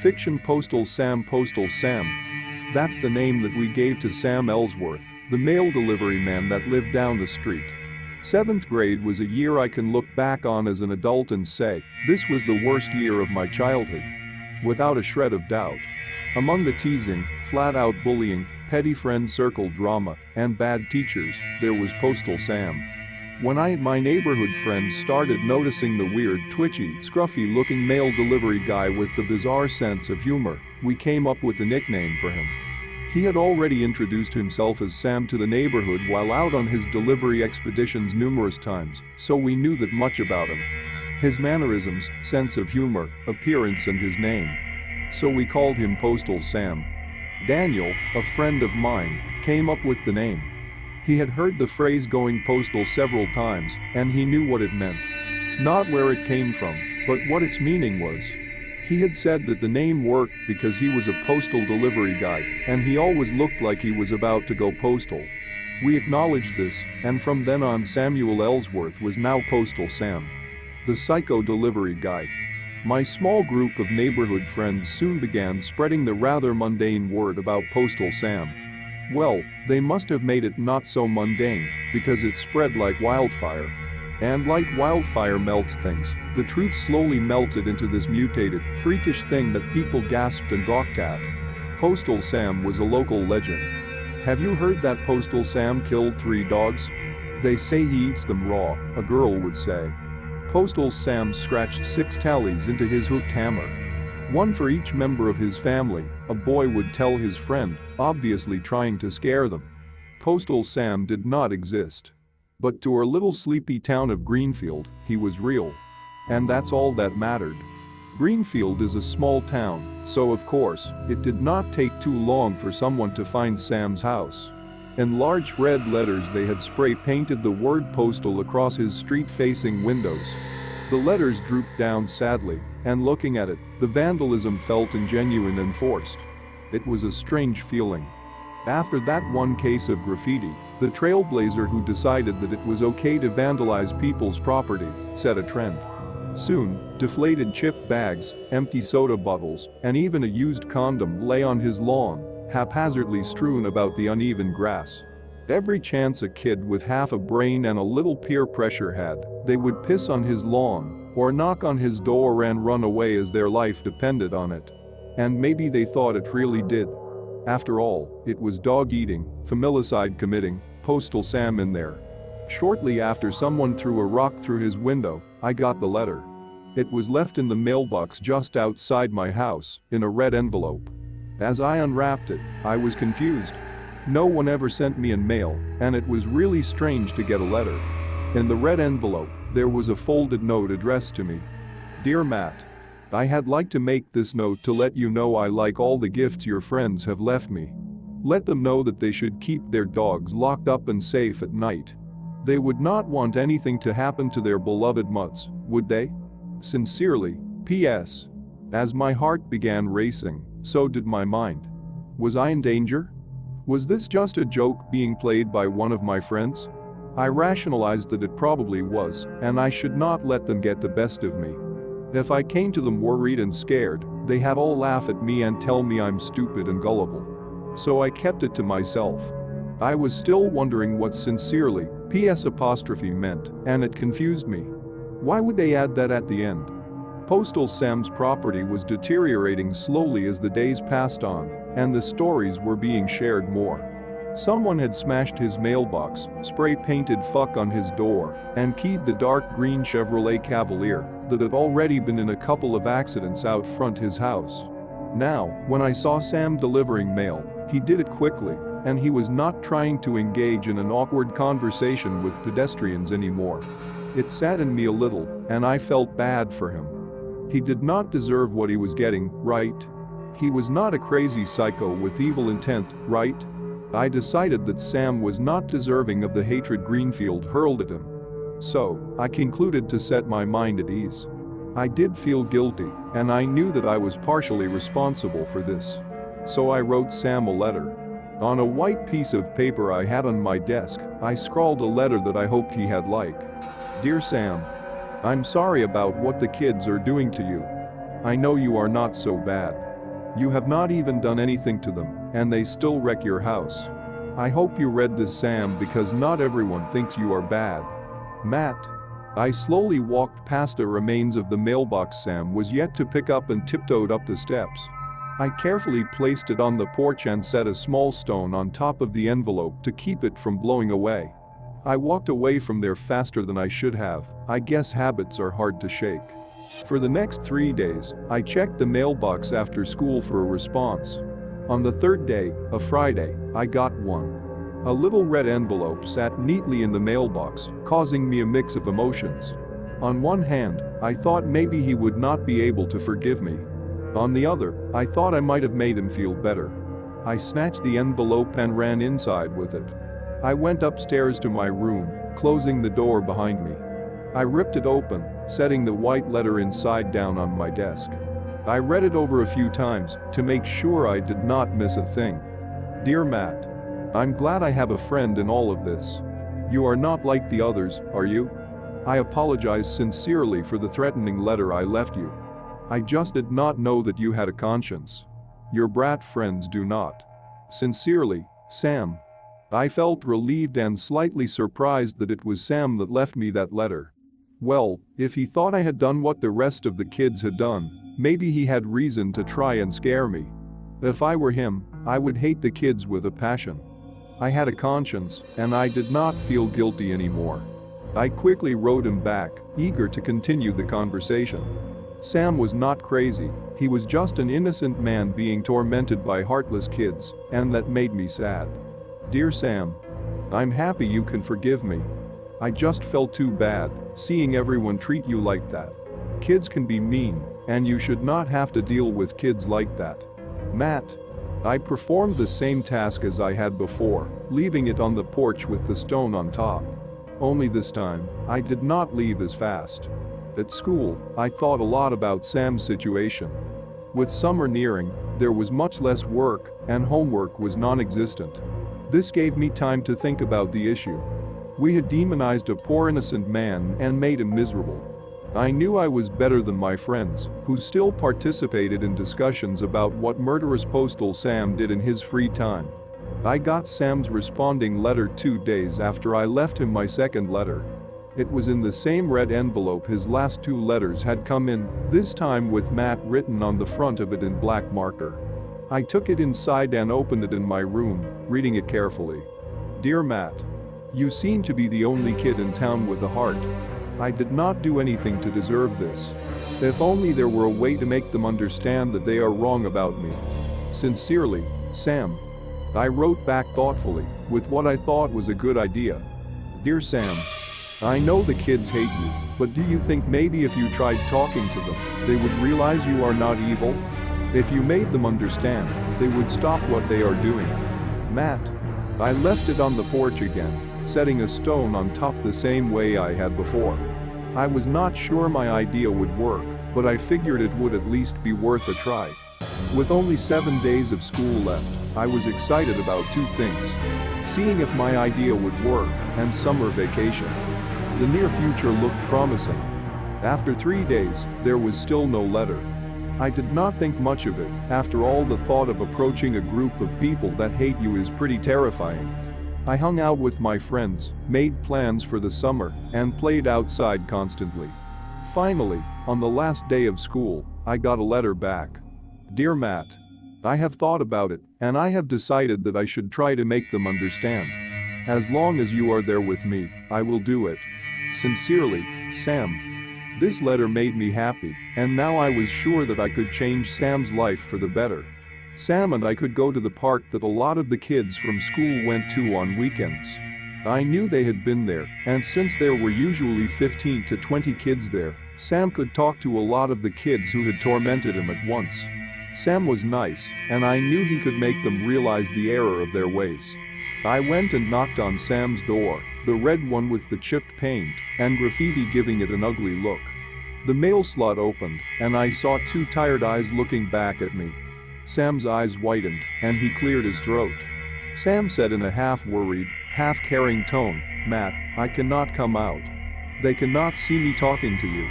Fiction. Postal Sam. Postal Sam. That's the name that we gave to Sam Ellsworth, the mail delivery man that lived down the street. 7th grade was a year I can look back on as an adult and say, this was the worst year of my childhood. Without a shred of doubt. Among the teasing, flat-out bullying, petty friend circle drama, and bad teachers, there was Postal Sam. When I and my neighborhood friends started noticing the weird, twitchy, scruffy-looking mail delivery guy with the bizarre sense of humor, we came up with a nickname for him. He had already introduced himself as Sam to the neighborhood while out on his delivery expeditions numerous times, so we knew that much about him. His mannerisms, sense of humor, appearance and his name. So we called him Postal Sam. Daniel, a friend of mine, came up with the name. He had heard the phrase going postal several times, and he knew what it meant. Not where it came from, but what its meaning was. He had said that the name worked because he was a postal delivery guy, and he always looked like he was about to go postal. We acknowledged this, and from then on Samuel Ellsworth was now Postal Sam. The psycho delivery guy. My small group of neighborhood friends soon began spreading the rather mundane word about Postal Sam. Well, they must have made it not so mundane, because it spread like wildfire. And like wildfire melts things, the truth slowly melted into this mutated, freakish thing that people gasped and gawked at. Postal Sam was a local legend. Have you heard that Postal Sam killed 3 dogs? They say he eats them raw, a girl would say. Postal Sam scratched 6 tallies into his hooked hammer. 1 for each member of his family, a boy would tell his friend, obviously trying to scare them. Postal Sam did not exist. But to our little sleepy town of Greenfield, he was real. And that's all that mattered. Greenfield is a small town, so of course, it did not take too long for someone to find Sam's house. In large red letters they had spray-painted the word postal across his street-facing windows. The letters drooped down sadly, and looking at it, the vandalism felt ingenuine and forced. It was a strange feeling. After that one case of graffiti, the trailblazer who decided that it was okay to vandalize people's property set a trend. Soon, deflated chip bags, empty soda bottles, and even a used condom lay on his lawn, haphazardly strewn about the uneven grass. Every chance a kid with half a brain and a little peer pressure had, they would piss on his lawn, or knock on his door and run away as their life depended on it. And maybe they thought it really did. After all, it was dog-eating, familicide committing, Postal Sam in there. Shortly after someone threw a rock through his window, I got the letter. It was left in the mailbox just outside my house, in a red envelope. As I unwrapped it, I was confused. No one ever sent me in mail, and it was really strange to get a letter. In the red envelope, there was a folded note addressed to me. Dear Matt, I had liked to make this note to let you know I like all the gifts your friends have left me. Let them know that they should keep their dogs locked up and safe at night. They would not want anything to happen to their beloved mutts, would they? Sincerely, P.S. As my heart began racing, so did my mind. Was I in danger? Was this just a joke being played by one of my friends? I rationalized that it probably was, and I should not let them get the best of me. If I came to them worried and scared, they had all laugh at me and tell me I'm stupid and gullible. So I kept it to myself. I was still wondering what sincerely, P.S. apostrophe meant, and it confused me. Why would they add that at the end? Postal Sam's property was deteriorating slowly as the days passed on, and the stories were being shared more. Someone had smashed his mailbox, spray-painted fuck on his door, and keyed the dark green Chevrolet Cavalier that had already been in a couple of accidents out front his house. Now, when I saw Sam delivering mail, he did it quickly, and he was not trying to engage in an awkward conversation with pedestrians anymore. It saddened me a little, and I felt bad for him. He did not deserve what he was getting, right? He was not a crazy psycho with evil intent, right? I decided that Sam was not deserving of the hatred Greenfield hurled at him. So, I concluded to set my mind at ease. I did feel guilty, and I knew that I was partially responsible for this. So I wrote Sam a letter. On a white piece of paper I had on my desk, I scrawled a letter that I hoped he had like. Dear Sam, I'm sorry about what the kids are doing to you. I know you are not so bad. You have not even done anything to them, and they still wreck your house. I hope you read this, Sam, because not everyone thinks you are bad. Matt. I slowly walked past the remains of the mailbox Sam was yet to pick up and tiptoed up the steps. I carefully placed it on the porch and set a small stone on top of the envelope to keep it from blowing away. I walked away from there faster than I should have. I guess habits are hard to shake. For the next 3 days, I checked the mailbox after school for a response. On the third day, a Friday, I got one. A little red envelope sat neatly in the mailbox, causing me a mix of emotions. On one hand, I thought maybe he would not be able to forgive me. On the other, I thought I might have made him feel better. I snatched the envelope and ran inside with it. I went upstairs to my room, closing the door behind me. I ripped it open, setting the white letter inside down on my desk. I read it over a few times to make sure I did not miss a thing. Dear Matt. I'm glad I have a friend in all of this. You are not like the others, are you? I apologize sincerely for the threatening letter I left you. I just did not know that you had a conscience. Your brat friends do not. Sincerely, Sam. I felt relieved and slightly surprised that it was Sam that left me that letter. Well, if he thought I had done what the rest of the kids had done, maybe he had reason to try and scare me. If I were him, I would hate the kids with a passion. I had a conscience, and I did not feel guilty anymore. I quickly wrote him back, eager to continue the conversation. Sam was not crazy, he was just an innocent man being tormented by heartless kids, and that made me sad. Dear Sam. I'm happy you can forgive me. I just felt too bad, seeing everyone treat you like that. Kids can be mean, and you should not have to deal with kids like that. Matt. I performed the same task as I had before, leaving it on the porch with the stone on top. Only this time, I did not leave as fast. At school, I thought a lot about Sam's situation. With summer nearing, there was much less work, and homework was non-existent. This gave me time to think about the issue. We had demonized a poor innocent man and made him miserable. I knew I was better than my friends, who still participated in discussions about what murderous Postal Sam did in his free time. I got Sam's responding letter 2 days after I left him my second letter. It was in the same red envelope his last 2 letters had come in, this time with Matt written on the front of it in black marker. I took it inside and opened it in my room, reading it carefully. Dear Matt. You seem to be the only kid in town with a heart. I did not do anything to deserve this. If only there were a way to make them understand that they are wrong about me. Sincerely, Sam. I wrote back thoughtfully, with what I thought was a good idea. Dear Sam. I know the kids hate you, but do you think maybe if you tried talking to them, they would realize you are not evil? If you made them understand, they would stop what they are doing. Matt. I left it on the porch again, setting a stone on top the same way I had before. I was not sure my idea would work, but I figured it would at least be worth a try. With only 7 days of school left, I was excited about 2 things. Seeing if my idea would work, and summer vacation. The near future looked promising. After 3 days, there was still no letter. I did not think much of it. After all, the thought of approaching a group of people that hate you is pretty terrifying. I hung out with my friends, made plans for the summer, and played outside constantly. Finally, on the last day of school, I got a letter back. Dear Matt. I have thought about it, and I have decided that I should try to make them understand. As long as you are there with me, I will do it. Sincerely, Sam. This letter made me happy, and now I was sure that I could change Sam's life for the better. Sam and I could go to the park that a lot of the kids from school went to on weekends. I knew they had been there, and since there were usually 15 to 20 kids there, Sam could talk to a lot of the kids who had tormented him at once. Sam was nice, and I knew he could make them realize the error of their ways. I went and knocked on Sam's door, the red one with the chipped paint and graffiti giving it an ugly look. The mail slot opened, and I saw 2 tired eyes looking back at me. Sam's eyes whitened, and he cleared his throat. Sam said in a half-worried, half-caring tone, Matt, I cannot come out. They cannot see me talking to you.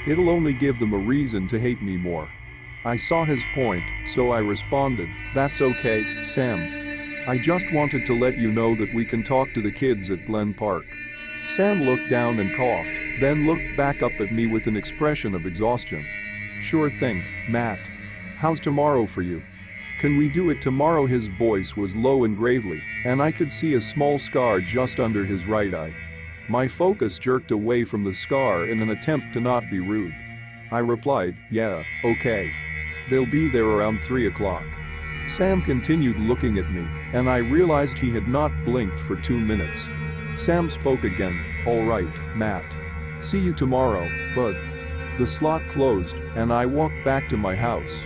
It'll only give them a reason to hate me more. I saw his point, so I responded, "That's okay, Sam. I just wanted to let you know that we can talk to the kids at Glen Park." Sam looked down and coughed, then looked back up at me with an expression of exhaustion. "Sure thing, Matt. How's tomorrow for you? Can we do it tomorrow?" His voice was low and gravely, and I could see a small scar just under his right eye. My focus jerked away from the scar in an attempt to not be rude. I replied, "Yeah, okay. They'll be there around 3 o'clock. Sam continued looking at me, and I realized he had not blinked for 2 minutes. Sam spoke again, "All right, Matt. See you tomorrow, bud." The slot closed, and I walked back to my house.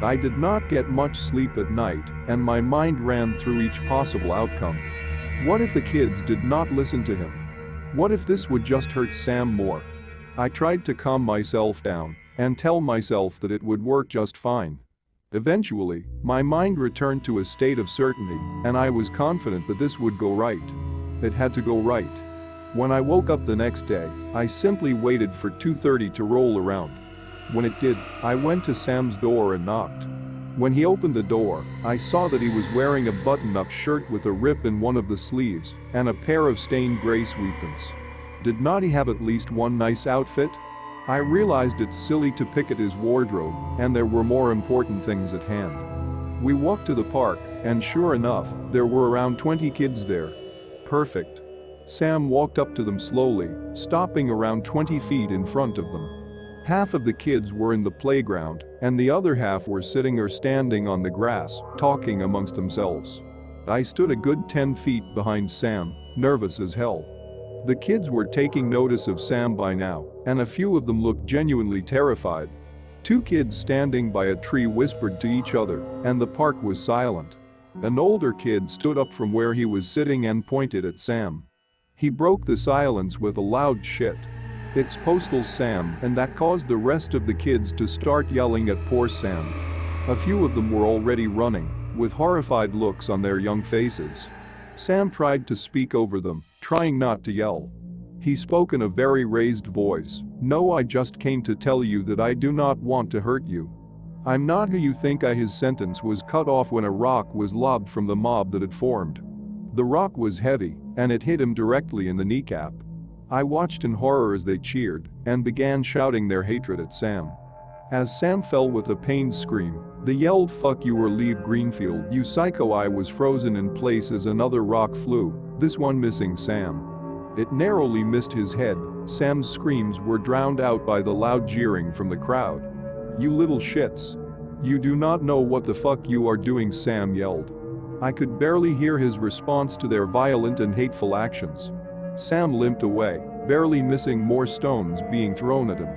I did not get much sleep at night, and my mind ran through each possible outcome. What if the kids did not listen to him? What if this would just hurt Sam more? I tried to calm myself down and tell myself that it would work just fine. Eventually, my mind returned to a state of certainty, and I was confident that this would go right. It had to go right. When I woke up the next day, I simply waited for 2:30 to roll around. When it did, I went to Sam's door and knocked. When he opened the door, I saw that he was wearing a button-up shirt with a rip in one of the sleeves and a pair of stained gray sweatpants. Did not he have at least one nice outfit? I realized it's silly to pick at his wardrobe, and there were more important things at hand. We walked to the park, and sure enough, there were around 20 kids there. Perfect. Sam walked up to them slowly, stopping around 20 feet in front of them. Half of the kids were in the playground, and the other half were sitting or standing on the grass, talking amongst themselves. I stood a good 10 feet behind Sam, nervous as hell. The kids were taking notice of Sam by now, and a few of them looked genuinely terrified. 2 kids standing by a tree whispered to each other, and the park was silent. An older kid stood up from where he was sitting and pointed at Sam. He broke the silence with a loud "Shit. It's Postal Sam," and that caused the rest of the kids to start yelling at poor Sam. A few of them were already running, with horrified looks on their young faces. Sam tried to speak over them, trying not to yell. He spoke in a very raised voice, "No, I just came to tell you that I do not want to hurt you. I'm not who you think I." His sentence was cut off when a rock was lobbed from the mob that had formed. The rock was heavy, and it hit him directly in the kneecap. I watched in horror as they cheered and began shouting their hatred at Sam. As Sam fell with a pained scream, they yelled, "Fuck you or leave Greenfield, you psycho." I was frozen in place as another rock flew, this one missing Sam. It narrowly missed his head. Sam's screams were drowned out by the loud jeering from the crowd. "You little shits. You do not know what the fuck you are doing," Sam yelled. I could barely hear his response to their violent and hateful actions. Sam limped away, barely missing more stones being thrown at him.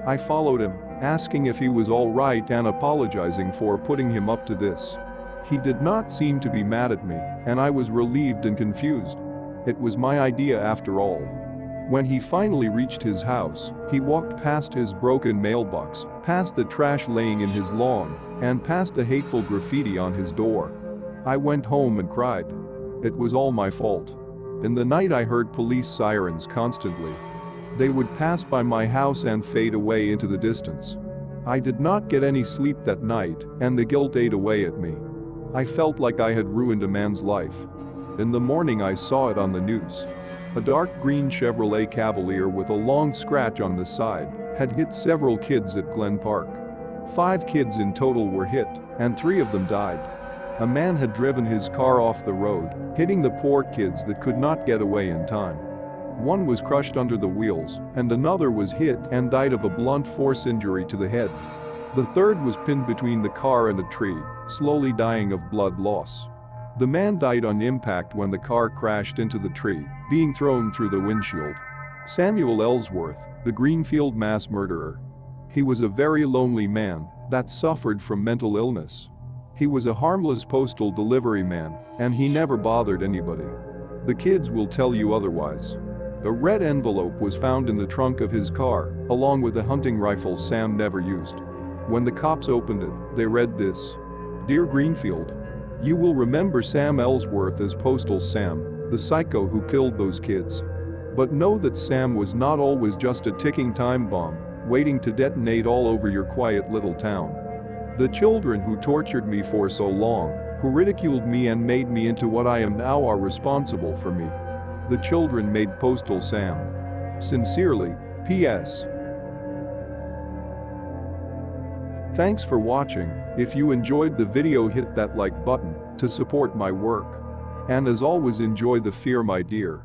I followed him, asking if he was all right and apologizing for putting him up to this. He did not seem to be mad at me, and I was relieved and confused. It was my idea after all. When he finally reached his house, he walked past his broken mailbox, past the trash laying in his lawn, and past the hateful graffiti on his door. I went home and cried. It was all my fault. In the night I heard police sirens constantly. They would pass by my house and fade away into the distance. I did not get any sleep that night, and the guilt ate away at me. I felt like I had ruined a man's life. In the morning I saw it on the news. A dark green Chevrolet Cavalier with a long scratch on the side had hit several kids at Glen Park. 5 kids in total were hit, and 3 of them died. A man had driven his car off the road, hitting the poor kids that could not get away in time. One was crushed under the wheels, and another was hit and died of a blunt force injury to the head. The third was pinned between the car and a tree, slowly dying of blood loss. The man died on impact when the car crashed into the tree, being thrown through the windshield. Samuel Ellsworth, the Greenfield mass murderer. He was a very lonely man that suffered from mental illness. He was a harmless postal delivery man, and he never bothered anybody. The kids will tell you otherwise. A red envelope was found in the trunk of his car, along with a hunting rifle Sam never used. When the cops opened it, they read this: "Dear Greenfield, you will remember Sam Ellsworth as Postal Sam, the psycho who killed those kids. But know that Sam was not always just a ticking time bomb, waiting to detonate all over your quiet little town. The children who tortured me for so long, who ridiculed me and made me into what I am now are responsible for me. The children made Postal Sam. Sincerely, P.S. Thanks for watching. If you enjoyed the video, hit that like button to support my work. And as always, enjoy the fear, my dear.